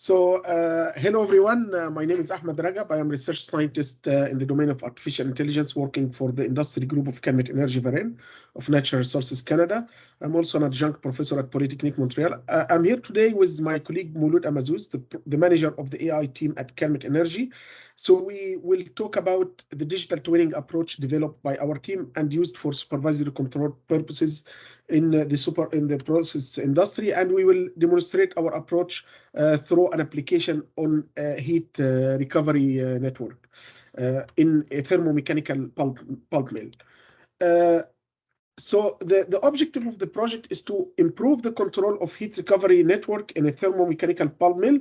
So, hello everyone. My name is Ahmed Ragab. I am research scientist in the domain of artificial intelligence, working for the industry group of CanmetÉNERGIE Wien of Natural Resources Canada. I'm also an adjunct professor at Polytechnique Montreal. I'm here today with my colleague Mouloud Amazouz, the manager of the AI team at CanmetÉNERGIE. So we will talk about the digital twinning approach developed by our team and used for supervisory control purposes in the process industry, and we will demonstrate our approach through an application on heat recovery network in a thermomechanical pulp mill. So the objective of the project is to improve the control of heat recovery network in a thermomechanical pulp mill,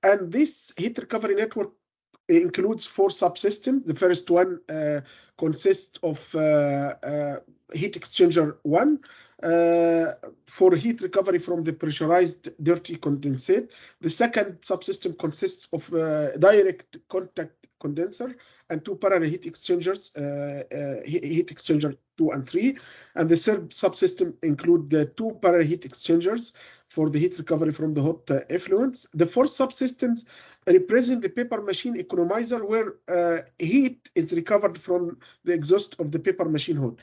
and this heat recovery network includes 4 subsystems. The first one consists of heat exchanger 1 for heat recovery from the pressurized dirty condensate. The second subsystem consists of direct contact condenser and 2 parallel heat exchangers, heat exchanger 2 and 3. And the third subsystem include the 2 parallel heat exchangers for the heat recovery from the hot effluents. The 4 subsystems represent the paper machine economizer, where heat is recovered from the exhaust of the paper machine hood.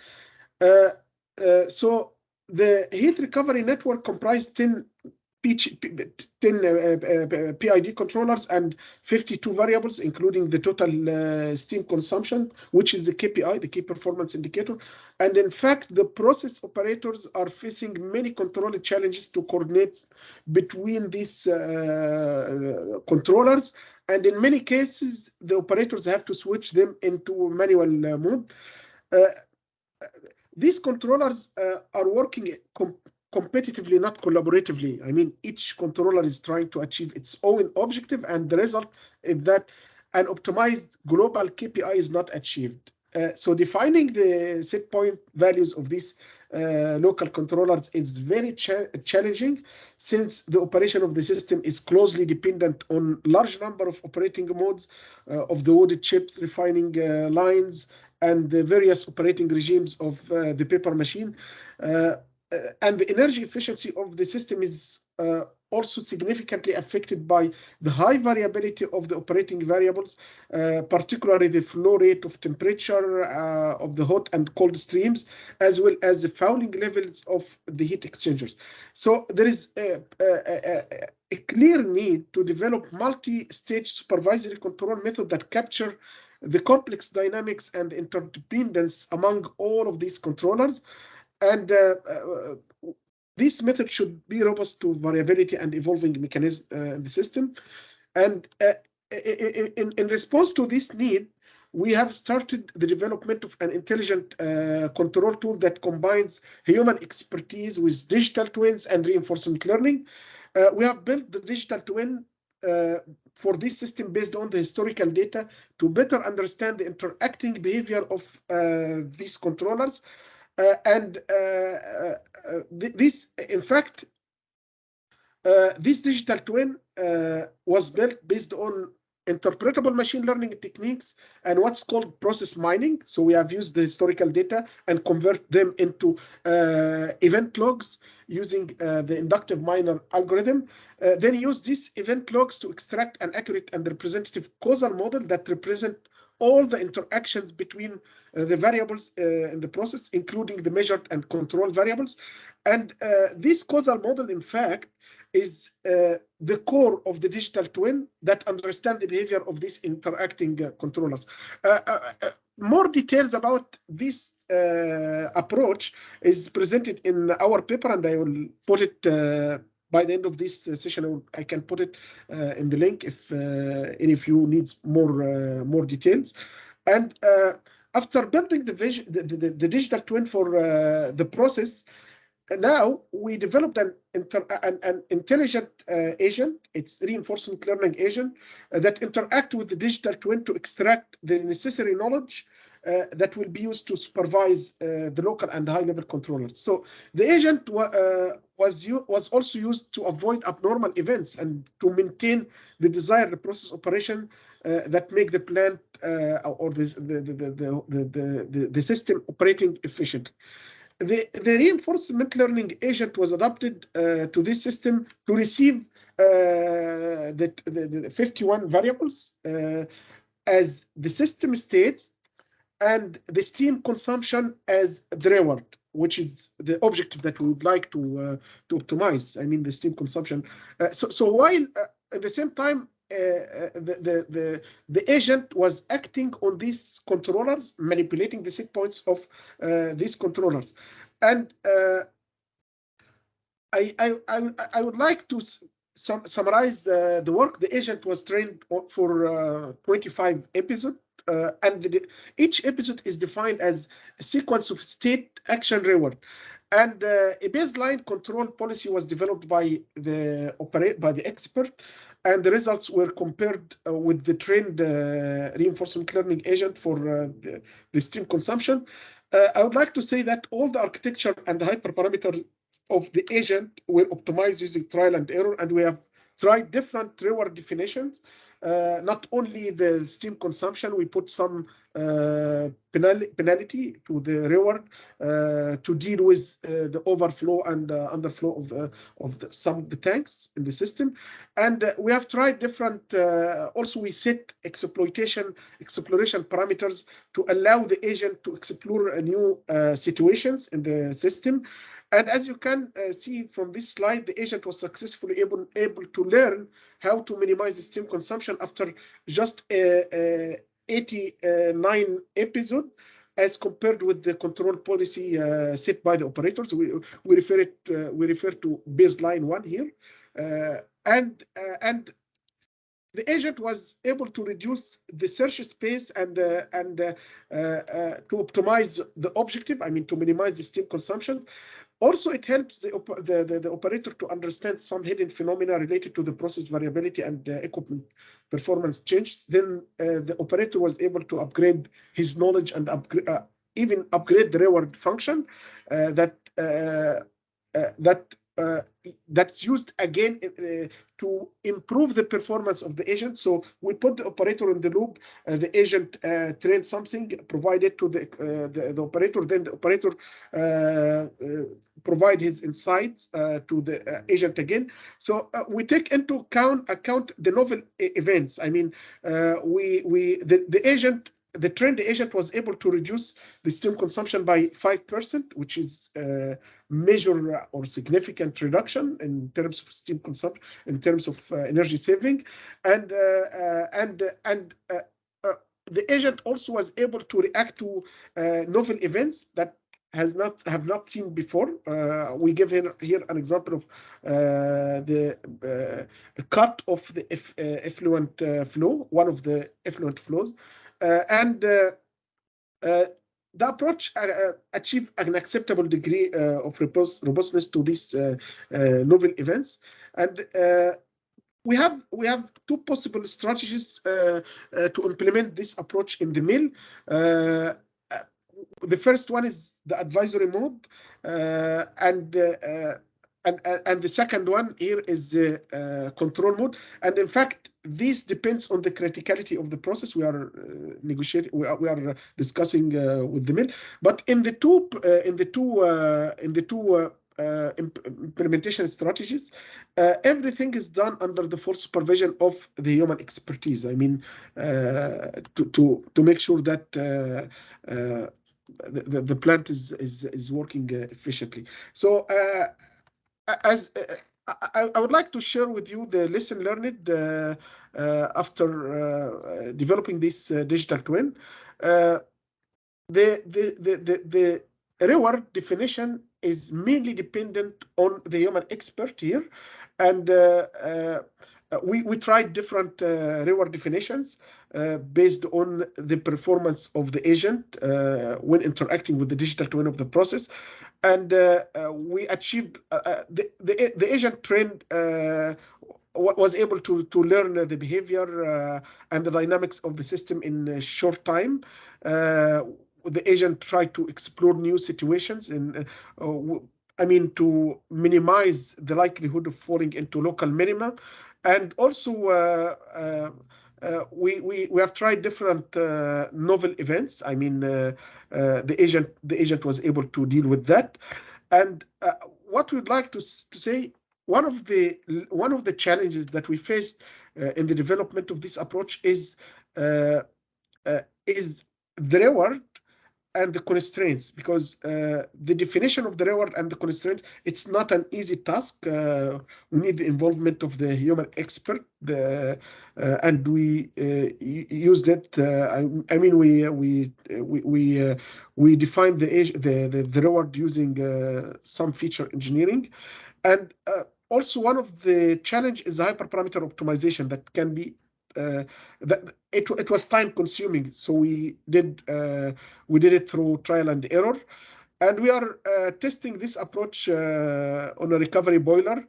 So the heat recovery network comprised 10 PID controllers and 52 variables, including the total steam consumption, which is the KPI, the key performance indicator. And in fact, the process operators are facing many control challenges to coordinate between these controllers. And in many cases, the operators have to switch them into manual mode. These controllers are working competitively, not collaboratively. I mean, each controller is trying to achieve its own objective, and the result is that an optimized global KPI is not achieved. So defining the set point values of these local controllers is very challenging, since the operation of the system is closely dependent on large number of operating modes of the wood chips, refining lines, and the various operating regimes of the paper machine. And the energy efficiency of the system is also significantly affected by the high variability of the operating variables, particularly the flow rate of temperature of the hot and cold streams, as well as the fouling levels of the heat exchangers. So there is a clear need to develop multi-stage supervisory control method that capture the complex dynamics and interdependence among all of these controllers. And this method should be robust to variability and evolving mechanism in the system. And in response to this need, we have started the development of an intelligent control tool that combines human expertise with digital twins and reinforcement learning. We have built the digital twin for this system based on the historical data to better understand the interacting behavior of these controllers. This, in fact, this digital twin was built based on interpretable machine learning techniques and what's called process mining. So we have used the historical data and convert them into event logs using the inductive miner algorithm. Then use these event logs to extract an accurate and representative causal model that represent all the interactions between the variables in the process, including the measured and control variables. And this causal model, in fact, is the core of the digital twin that understand the behavior of these interacting controllers. More details about this approach is presented in our paper, and I will put it by the end of this session. I can put it in the link if any of you needs more details. And after building the digital twin for the process, now we developed an intelligent agent. It's reinforcement learning agent that interact with the digital twin to extract the necessary knowledge that will be used to supervise the local and high-level controllers. So the agent was also used to avoid abnormal events and to maintain the desired process operation that make the plant or the system operating efficiently. The reinforcement learning agent was adapted to this system to receive the 51 variables as the system states, and the steam consumption as the reward, which is the objective that we would like to optimize. I mean, the steam consumption. So while at the same time, the agent was acting on these controllers, manipulating the set points of these controllers, and I would like to summarize the work. The agent was trained for 25 episodes, and each episode is defined as a sequence of state, action, reward. And a baseline control policy was developed by the expert, and the results were compared with the trained reinforcement learning agent for the steam consumption. I would like to say that all the architecture and the hyperparameters of the agent were optimized using trial and error, and we have tried different reward definitions. Not only the steam consumption, we put some penalty to the reward to deal with the overflow and underflow of some of the tanks in the system. And we have tried different, also we set exploration parameters to allow the agent to explore new situations in the system. And as you can see from this slide, the agent was successfully able to learn how to minimize the steam consumption after just 89 episodes, as compared with the control policy set by the operators. We refer to baseline one here, and the agent was able to reduce the search space and to optimize the objective. I mean, to minimize the steam consumption. Also, it helps the operator to understand some hidden phenomena related to the process variability and equipment performance changes. Then the operator was able to upgrade his knowledge and even upgrade the reward function that's used again to improve the performance of the agent. So we put the operator in the loop. The agent trains something, provided to the operator. Then the operator provide his insights to the agent again. So we take into account the novel events. I mean, the agent. The trained agent was able to reduce the steam consumption by 5%, which is a major or significant reduction in terms of steam consumption, in terms of energy saving, and the agent also was able to react to novel events that have not seen before. We give here an example of the cut of the effluent flow, one of the effluent flows. The approach achieved an acceptable degree of robustness to these novel events, and we have two possible strategies to implement this approach in the mill. The first one is the advisory mode, and the second one here is the control mode. And in fact, this depends on the criticality of the process we are negotiating. We are discussing with the mill. But in the two implementation strategies, everything is done under the full supervision of the human expertise. I mean, to make sure that the plant is working efficiently. So as I would like to share with you the lesson learned after developing this digital twin. The reward definition is mainly dependent on the human expert here, and we tried different reward definitions based on the performance of the agent when interacting with the digital twin of the process, and we achieved the agent trained was able to learn the behavior and the dynamics of the system in a short time. The agent tried to explore new situations and I mean, to minimize the likelihood of falling into local minima. And also, we have tried different novel events. I mean, the agent was able to deal with that. And what we'd like to say, one of the challenges that we faced in the development of this approach is the reward and the constraints, because the definition of the reward and the constraints, it's not an easy task. We need the involvement of the human expert, and we used it. I mean, we defined the reward using some feature engineering, and also one of the challenge is hyperparameter optimization that can be that it was time consuming. So we did it through trial and error, and we are testing this approach on a recovery boiler.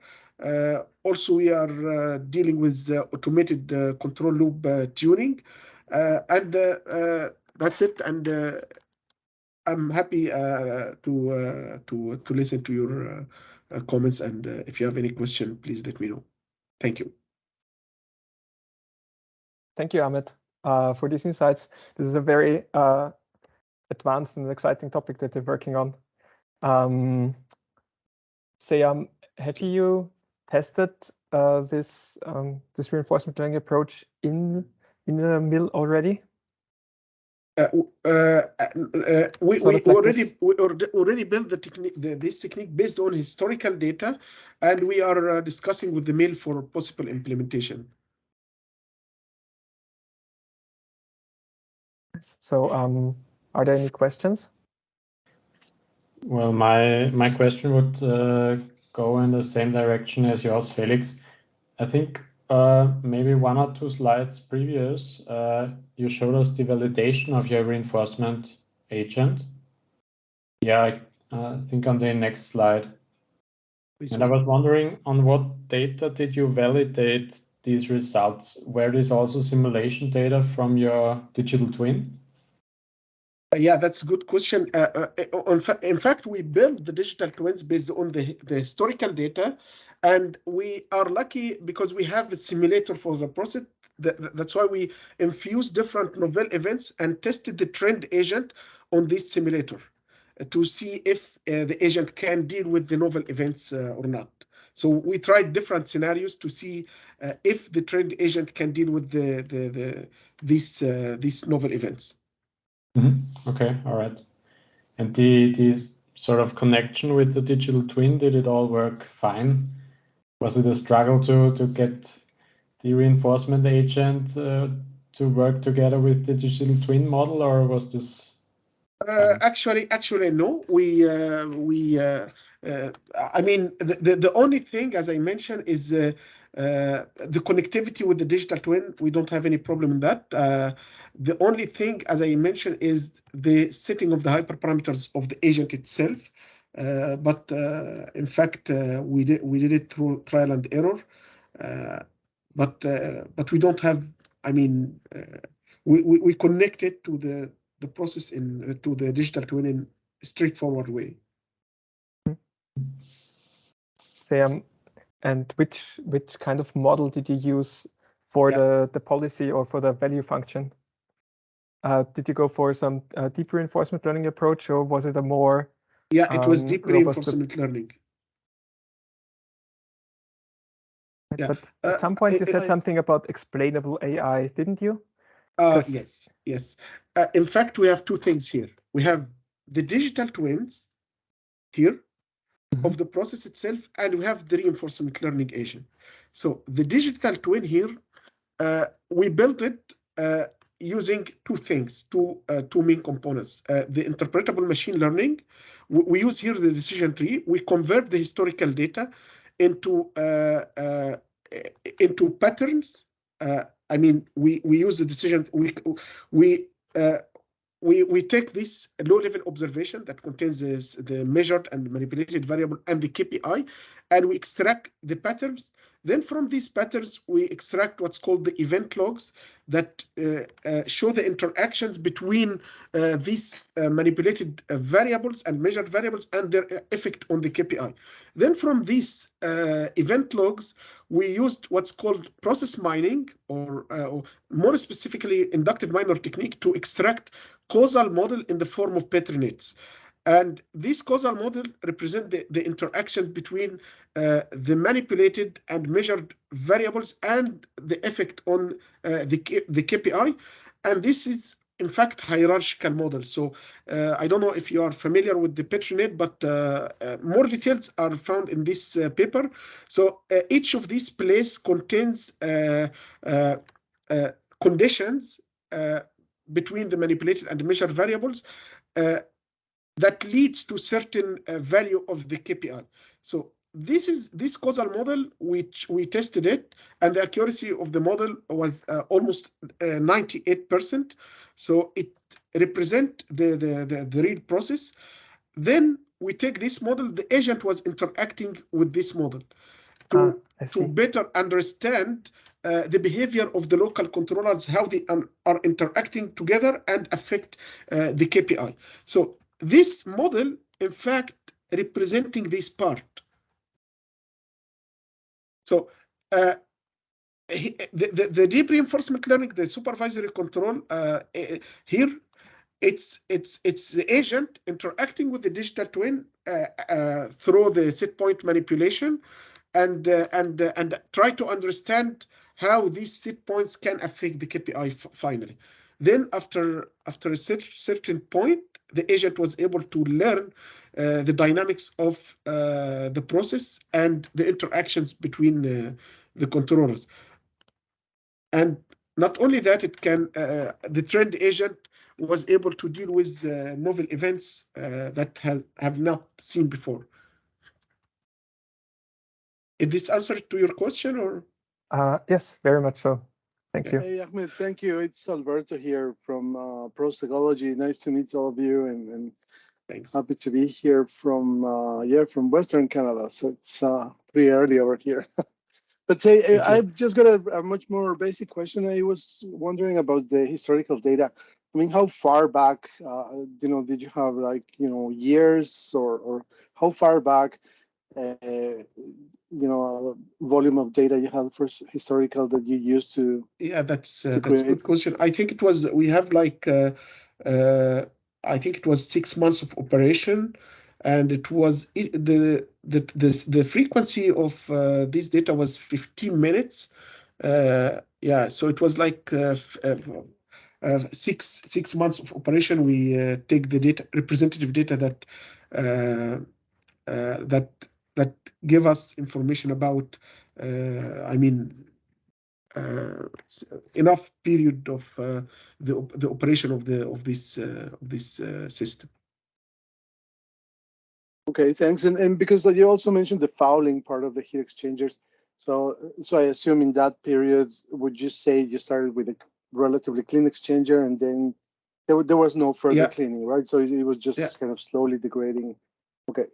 Also, we are dealing with automated control loop tuning, and that's it. And I'm happy to listen to your comments, and if you have any question, please let me know. Thank you. Thank you, Ahmed, for these insights. This is a very advanced and exciting topic that you're working on. Have you tested this reinforcement learning approach in the mill already? We already built this technique based on historical data, and we are discussing with the mill for possible implementation. So, are there any questions? Well, my question would go in the same direction as yours, Felix. I think maybe 1 or 2 slides previous, you showed us the validation of your reinforcement agent. Yeah, I think on the next slide. And I was wondering, on what data did you validate these results? Were these also simulation data from your digital twin? Yeah, that's a good question. In fact, we built the digital twins based on the historical data, and we are lucky because we have a simulator for the process. That's why we infused different novel events and tested the trend agent on this simulator to see if the agent can deal with the novel events or not. So we tried different scenarios to see if the trend agent can deal with these novel events. Mm-hmm. Okay, all right. And the sort of connection with the digital twin, did it all work fine? Was it a struggle to get the reinforcement agent to work together with the digital twin model, or was this? Actually, no. I mean, the only thing, as I mentioned, is the connectivity with the digital twin. We don't have any problem in that. The only thing, as I mentioned, is the setting of the hyperparameters of the agent itself. But in fact, we did it through trial and error. But we don't have. I mean, we connect it to the process to the digital twin in a straightforward way. And which kind of model did you use for the policy or for the value function? Did you go for some deep reinforcement learning approach, or was it a more it was deep reinforcement learning. But at some point you said something about explainable AI, didn't you? Yes. In fact, we have 2 things here. We have the digital twins here of the process itself, and we have the reinforcement learning agent. So the digital twin here, we built it using 2 things, two main components. The interpretable machine learning, we use here the decision tree. We convert the historical data into patterns. I mean, we use the decision. We take this low-level observation that contains the measured and manipulated variable and the KPI, and we extract the patterns. Then from these patterns, we extract what's called the event logs that show the interactions between these manipulated variables and measured variables and their effect on the KPI. Then from these event logs, we used what's called process mining, or more specifically, inductive minor technique to extract causal model in the form of patronates. And this causal model represents the interaction between the manipulated and measured variables and the effect on the KPI. And this is, in fact, hierarchical model. So I don't know if you are familiar with the Petronet, but more details are found in this paper. So each of these places contains conditions between the manipulated and measured variables that leads to certain value of the KPI. So this causal model, which we tested it, and the accuracy of the model was almost 98%. So it represent the real process. Then we take this model, the agent was interacting with this model to better understand the behavior of the local controllers, how they are interacting together and affect the KPI. So this model, in fact, representing this part. So the deep reinforcement learning, the supervisory control here, it's the agent interacting with the digital twin through the set point manipulation, and try to understand how these set points can affect the KPI finally. Then after a certain point, the agent was able to learn the dynamics of the process and the interactions between the controllers. And not only that, it can the trend agent was able to deal with novel events that have not seen before. Is this answer to your question, or? Yes, very much so. Thank you. Hey, Ahmed, thank you. It's Alberto here from Pros Technology. Nice to meet all of you, and Thanks. Happy to be here from from Western Canada. So it's pretty early over here. But hey, I've just got a much more basic question. I was wondering about the historical data. I mean, how far back, did you have, like, years, or how far back, volume of data you had for historical that you used to? Yeah, that's a good question. I think it was, we have like, I think it was 6 months of operation, and it was the frequency of this data was 15 minutes. Yeah, so it was like 6 months of operation. We take the data, representative data that give us information about, I mean, enough period of the operation of this system. Okay, thanks. And because you also mentioned the fouling part of the heat exchangers, so I assume in that period, would you say you started with a relatively clean exchanger, and then there was no further cleaning, right? So it was just kind of slowly degrading. Okay.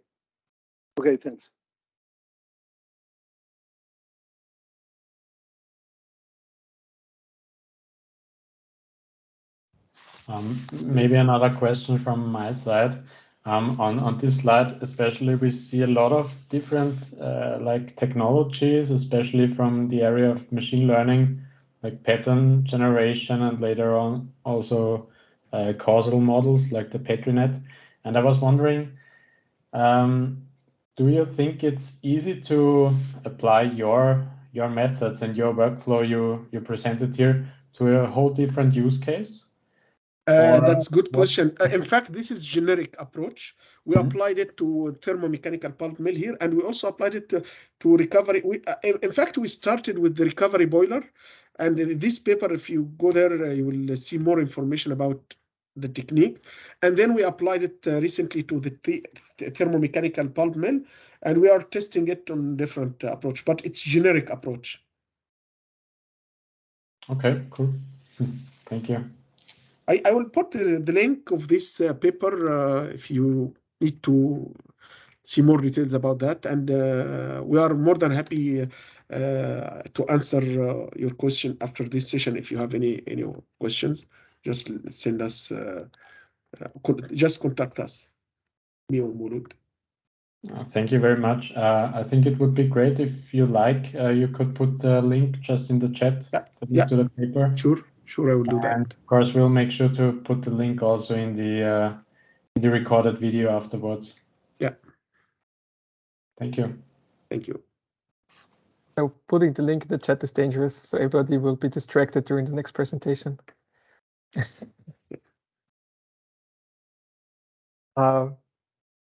Okay, thanks. Maybe another question from my side. On this slide, especially, we see a lot of different like technologies, especially from the area of machine learning, like pattern generation, and later on also causal models like the Petronet. And I was wondering, do you think it's easy to apply your methods and your workflow you presented here to a whole different use case? That's a good question. In fact, this is generic approach. We applied it to thermomechanical pulp mill here, and we also applied it to recovery. In fact, we started with the recovery boiler, and in this paper, if you go there, you will see more information about the technique. And then we applied it recently to the thermomechanical pulp mill, and we are testing it on different approach, but it's generic approach. Okay, cool. Thank you. I will put the link of this paper if you need to see more details about that. And we are more than happy to answer your question after this session. If you have any questions, just send us, just contact us, me or Mulud. Thank you very much. I think it would be great if you like, you could put the link just in the chat, the link to the paper. Sure, I will do that. And of course, we'll make sure to put the link also in the the recorded video afterwards. Yeah. Thank you. Thank you. So putting the link in the chat is dangerous, so everybody will be distracted during the next presentation.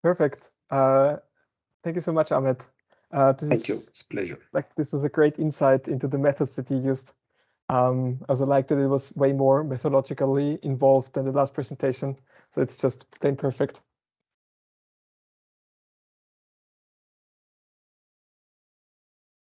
Perfect. Thank you so much, Ahmed. Thank you. It's a pleasure. This was a great insight into the methods that you used. I also liked that it was way more methodologically involved than the last presentation, so it's just plain perfect.